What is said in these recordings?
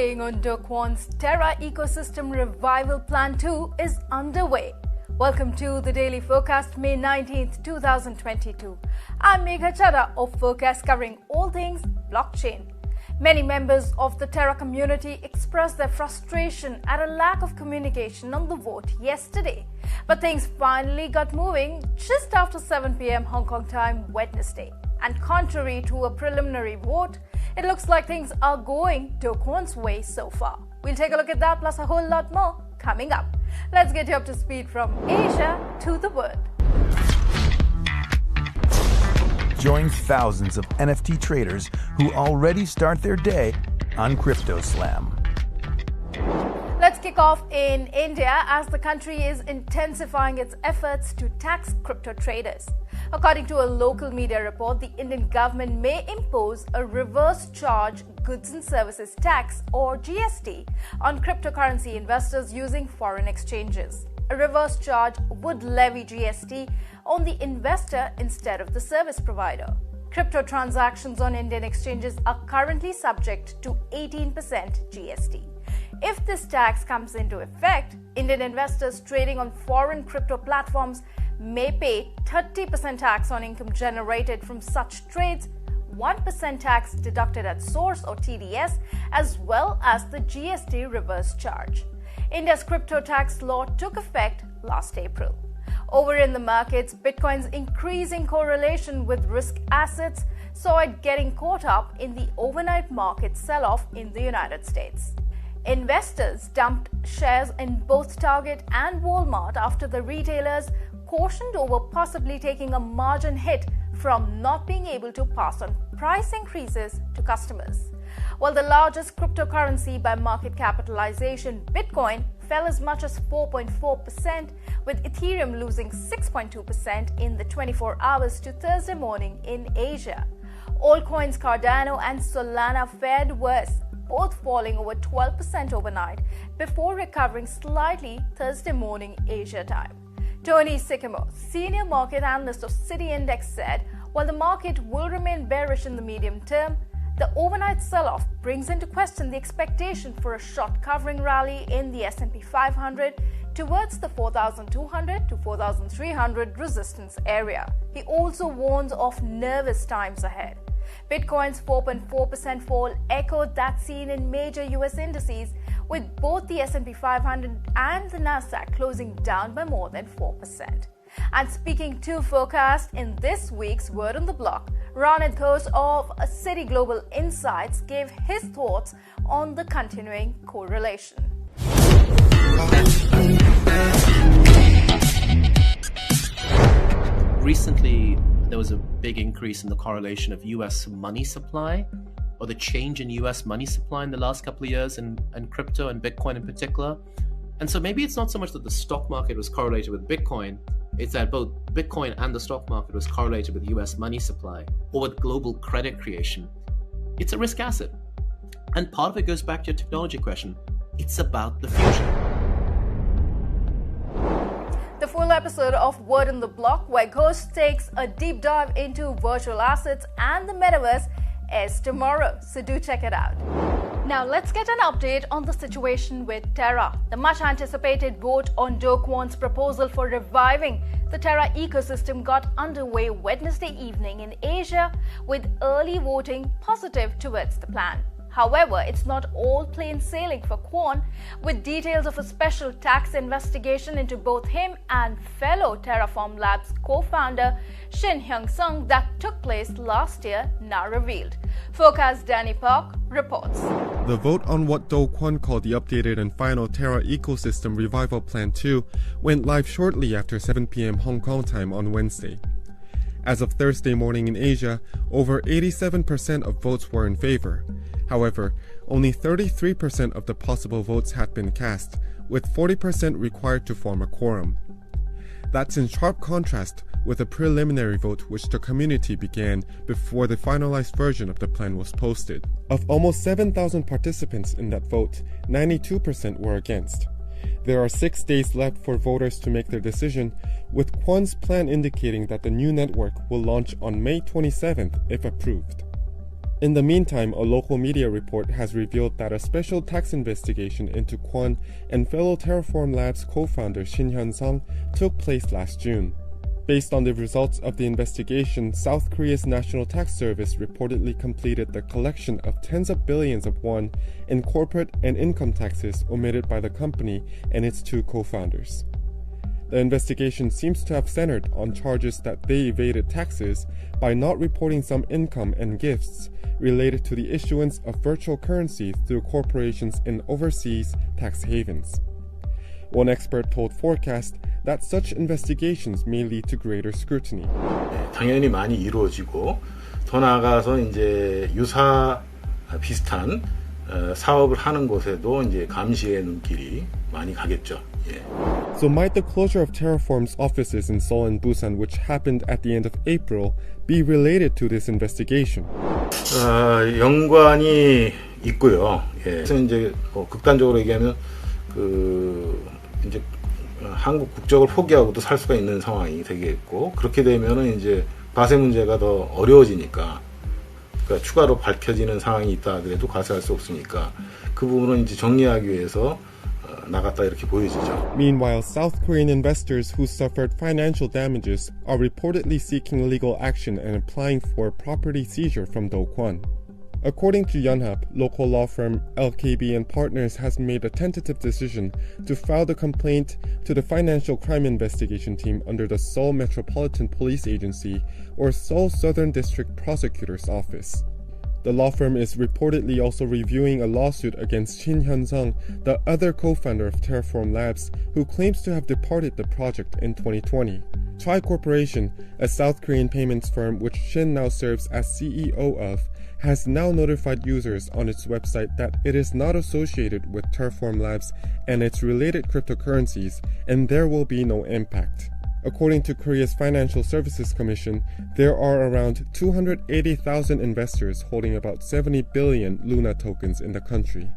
Voting on Kwon's Terra ecosystem revival plan 2 is underway. Welcome to the Daily Forkast May 19th, 2022. I'm Megha Chaddah of FORKAST, covering all things blockchain. Many members of the Terra community expressed their frustration at a lack of communication on the vote yesterday. But things finally got moving just after 7 p.m. Hong Kong time Wednesday. And contrary to a preliminary vote, it looks like things are going Kwon's way so far. We'll take a look at that plus a whole lot more coming up. Let's get you up to speed from Asia to the world. Join thousands of NFT traders who already start their day on CryptoSlam. Let's kick off in India as the country is intensifying its efforts to tax crypto traders. According to a local media report, the Indian government may impose a reverse charge goods and services tax or GST on cryptocurrency investors using foreign exchanges. A reverse charge would levy GST on the investor instead of the service provider. Crypto transactions on Indian exchanges are currently subject to 18% GST. If this tax comes into effect, Indian investors trading on foreign crypto platforms may pay 30% tax on income generated from such trades, 1% tax deducted at source or TDS, as well as the GST reverse charge. India's crypto tax law took effect last April. Over in the markets, Bitcoin's increasing correlation with risk assets saw it getting caught up in the overnight market sell-off in the United States. Investors dumped shares in both Target and Walmart after the retailers cautioned over possibly taking a margin hit from not being able to pass on price increases to customers. While the largest cryptocurrency by market capitalization, Bitcoin, fell as much as 4.4%, with Ethereum losing 6.2% in the 24 hours to Thursday morning in Asia. Altcoins Cardano and Solana fared worse, both falling over 12% overnight before recovering slightly Thursday morning Asia time. Tony Sycamore, senior market analyst of Citi Index, said while the market will remain bearish in the medium term, the overnight sell-off brings into question the expectation for a short covering rally in the S&P 500 towards the 4,200 to 4,300 resistance area. He also warns of nervous times ahead. Bitcoin's 4.4% fall echoed that seen in major US indices, with both the S&P 500 and the Nasdaq closing down by more than 4%. And speaking to FORKAST in this week's Word on the Block, Ronit Ghosh of Citi Global Insights gave his thoughts on the continuing correlation. Recently, there was a big increase in the correlation of US money supply, or the change in US money supply in the last couple of years, and crypto and Bitcoin in particular. And so maybe it's not so much that the stock market was correlated with Bitcoin, it's that both Bitcoin and the stock market was correlated with US money supply or with global credit creation. It's a risk asset. And part of it goes back to your technology question. It's about the future. The full episode of Word on the Block, where Ghosh takes a deep dive into virtual assets and the metaverse, is tomorrow, so do check it out. Now let's get an update on the situation with Terra. The much anticipated vote on Kwon's proposal for reviving the Terra ecosystem got underway Wednesday evening in Asia, with early voting positive towards the plan. However, it's not all plain sailing for Kwon, with details of a special tax investigation into both him and fellow Terraform Labs co-founder Shin Hyung-sung that took place last year now revealed. FORKAST Danny Park reports. The vote on what Kwon called the updated and final Terra Ecosystem Revival Plan 2 went live shortly after 7 p.m. Hong Kong time on Wednesday. As of Thursday morning in Asia, over 87% of votes were in favor. However, only 33% of the possible votes had been cast, with 40% required to form a quorum. That's in sharp contrast with a preliminary vote which the community began before the finalized version of the plan was posted. Of almost 7,000 participants in that vote, 92% were against. There are 6 days left for voters to make their decision, with Kwon's plan indicating that the new network will launch on May 27th if approved. In the meantime, a local media report has revealed that a special tax investigation into Kwon and fellow Terraform Labs co-founder Shin Hyun-sung took place last June. Based on the results of the investigation, South Korea's National Tax Service reportedly completed the collection of tens of billions of won in corporate and income taxes omitted by the company and its two co-founders. The investigation seems to have centered on charges that they evaded taxes by not reporting some income and gifts related to the issuance of virtual currency through corporations in overseas tax havens. One expert told FORKAST that such investigations may lead to greater scrutiny. 당연히 많이 이루어지고 더 나아가서 이제 유사 비슷한 사업을 하는 곳에도 이제 감시의 눈길이 많이 가겠죠. So might the closure of Terraform's offices in Seoul and Busan, which happened at the end of April, be related to this investigation? 연관이 있고요. 그래서 이제 극단적으로 얘기하면 이제 한국 국적을 포기하고도 살 수가 있는 상황이 되겠고, 그렇게 되면은 이제 과세 문제가 더 어려워지니까, 그러니까 추가로 밝혀지는 상황이 있다 하더라도 과세할 수 없으니까 그 부분은 이제 정리하기 위해서 나갔다 이렇게 보여지죠. Meanwhile, South Korean investors who suffered financial damages are reportedly seeking legal action and applying for property seizure from Do Kwon. According to Yonhap, local law firm LKB and Partners has made a tentative decision to file the complaint to the Financial Crime Investigation Team under the Seoul Metropolitan Police Agency or Seoul Southern District Prosecutor's Office. The law firm is reportedly also reviewing a lawsuit against Shin Hyun-sung, the other co-founder of Terraform Labs, who claims to have departed the project in 2020. Chai Corporation, a South Korean payments firm which Shin now serves as CEO of, has now notified users on its website that it is not associated with Terraform Labs and its related cryptocurrencies, and there will be no impact. According to Korea's Financial Services Commission, there are around 280,000 investors holding about 70 billion Luna tokens in the country.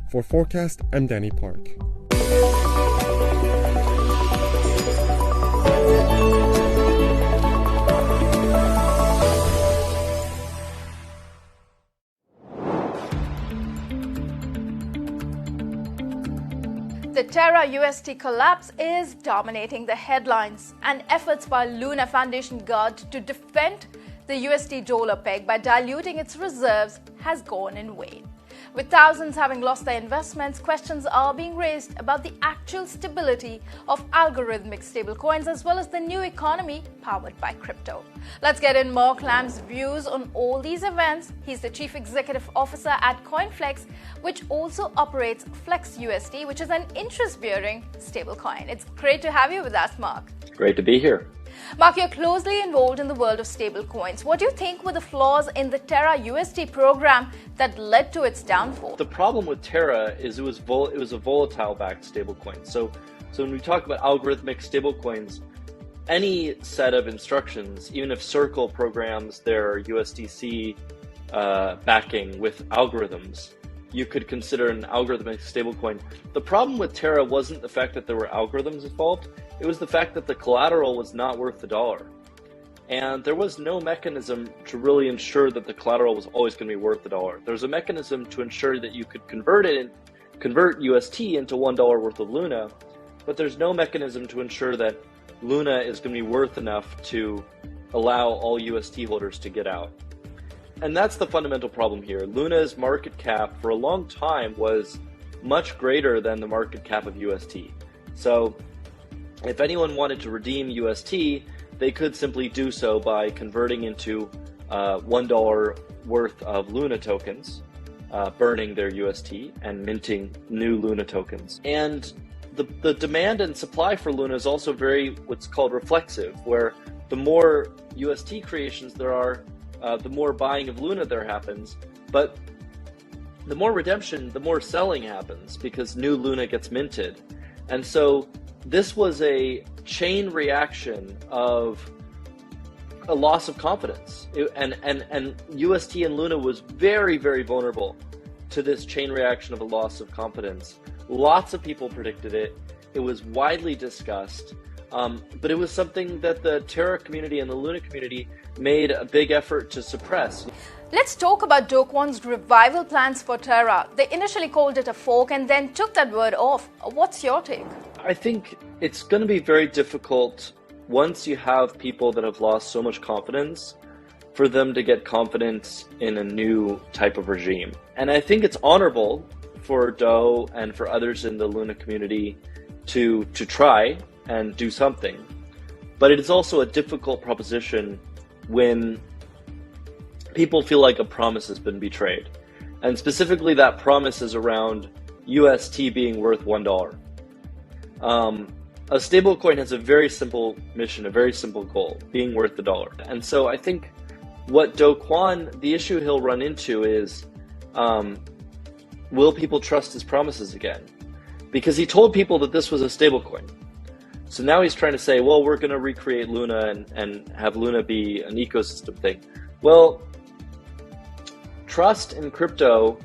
For FORKAST, I'm Danny Park. The Terra UST collapse is dominating the headlines, and efforts by Luna Foundation Guard to defend the USD dollar peg by diluting its reserves has gone in vain. With thousands having lost their investments, questions are being raised about the actual stability of algorithmic stablecoins as well as the new economy powered by crypto. Let's get in Mark Lamb's views on all these events. He's the Chief Executive Officer at CoinFlex, which also operates FlexUSD, which is an interest-bearing stablecoin. It's great to have you with us, Mark. Great to be here. Mark, you're closely involved in the world of stablecoins. What do you think were the flaws in the Terra USD program that led to its downfall? The problem with Terra is it was a volatile-backed stablecoin. So when we talk about algorithmic stablecoins, any set of instructions, even if Circle programs their USDC backing with algorithms, you could consider an algorithmic stablecoin. The problem with Terra wasn't the fact that there were algorithms involved, it was the fact that the collateral was not worth the dollar. And there was no mechanism to really ensure that the collateral was always going to be worth the dollar. There's a mechanism to ensure that you could convert UST into $1 worth of Luna, but there's no mechanism to ensure that Luna is going to be worth enough to allow all UST holders to get out. And that's the fundamental problem here. Luna's market cap for a long time was much greater than the market cap of UST. So if anyone wanted to redeem UST, they could simply do so by converting into $1 worth of Luna tokens, burning their UST and minting new Luna tokens. And the demand and supply for Luna is also very what's called reflexive, where the more UST creations there are, the more buying of Luna there happens, but the more redemption, the more selling happens because new Luna gets minted. And so this was a chain reaction of a loss of confidence. And UST and Luna was very, very vulnerable to this chain reaction of a loss of confidence. Lots of people predicted it. It was widely discussed. But it was something that the Terra community and the Luna community made a big effort to suppress. Let's talk about Do Kwon's revival plans for Terra. They initially called it a fork and then took that word off. What's your take? I think it's going to be very difficult once you have people that have lost so much confidence for them to get confidence in a new type of regime. And I think it's honorable for Do and for others in the Luna community to try and do something. But it is also a difficult proposition when people feel like a promise has been betrayed. And specifically that promise is around UST being worth $1. A stablecoin has a very simple mission, a very simple goal, being worth $1. And so I think what Do Kwon, the issue he'll run into is, will people trust his promises again? Because he told people that this was a stablecoin. So now he's trying to say, well, we're going to recreate Luna and have Luna be an ecosystem thing. Well, trust in crypto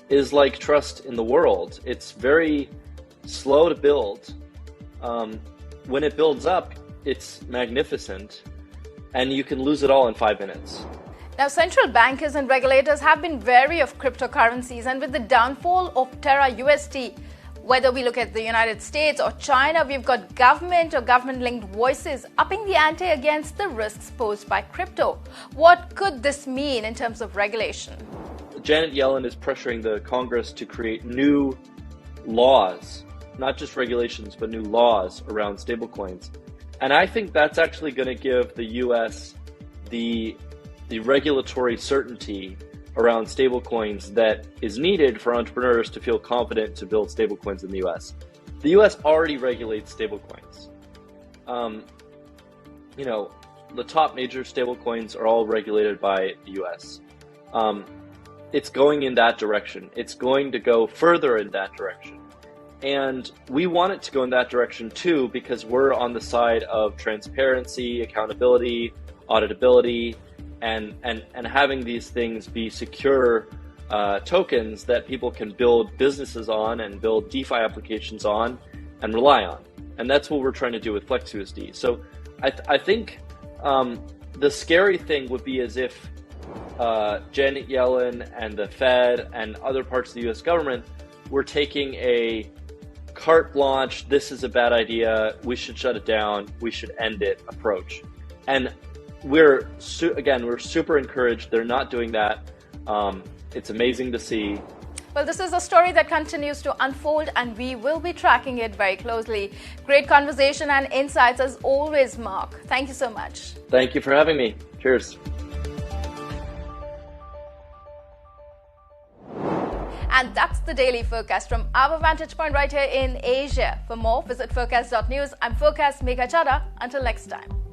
is like trust in the world. It's very slow to build. When it builds up, it's magnificent, and you can lose it all in 5 minutes. Now, central bankers and regulators have been wary of cryptocurrencies, and with the downfall of Terra UST, whether we look at the United States or China, we've got government or government-linked voices upping the ante against the risks posed by crypto. What could this mean in terms of regulation? Janet Yellen is pressuring the Congress to create new laws, not just regulations, but new laws around stablecoins. And I think that's actually going to give the US the regulatory certainty around stablecoins that is needed for entrepreneurs to feel confident to build stablecoins in the US. The US already regulates stablecoins. The top major stablecoins are all regulated by the US. It's going in that direction. It's going to go further in that direction. And we want it to go in that direction too, because we're on the side of transparency, accountability, auditability, and having these things be secure tokens that people can build businesses on and build DeFi applications on and rely on. And that's what we're trying to do with FlexUSD. So I think the scary thing would be as if Janet Yellen and the Fed and other parts of the US government were taking a carte blanche, this is a bad idea, we should shut it down, we should end it approach. And we're super encouraged they're not doing that. It's amazing to see. Well, this is a story that continues to unfold, and we will be tracking it very closely. Great conversation and insights as always, Mark. Thank you so much. Thank you for having me. Cheers. And that's the Daily Forkast from our vantage point right here in Asia. For more, visit FORKAST.NEWS. I'm Megha Chaddah. Until next time.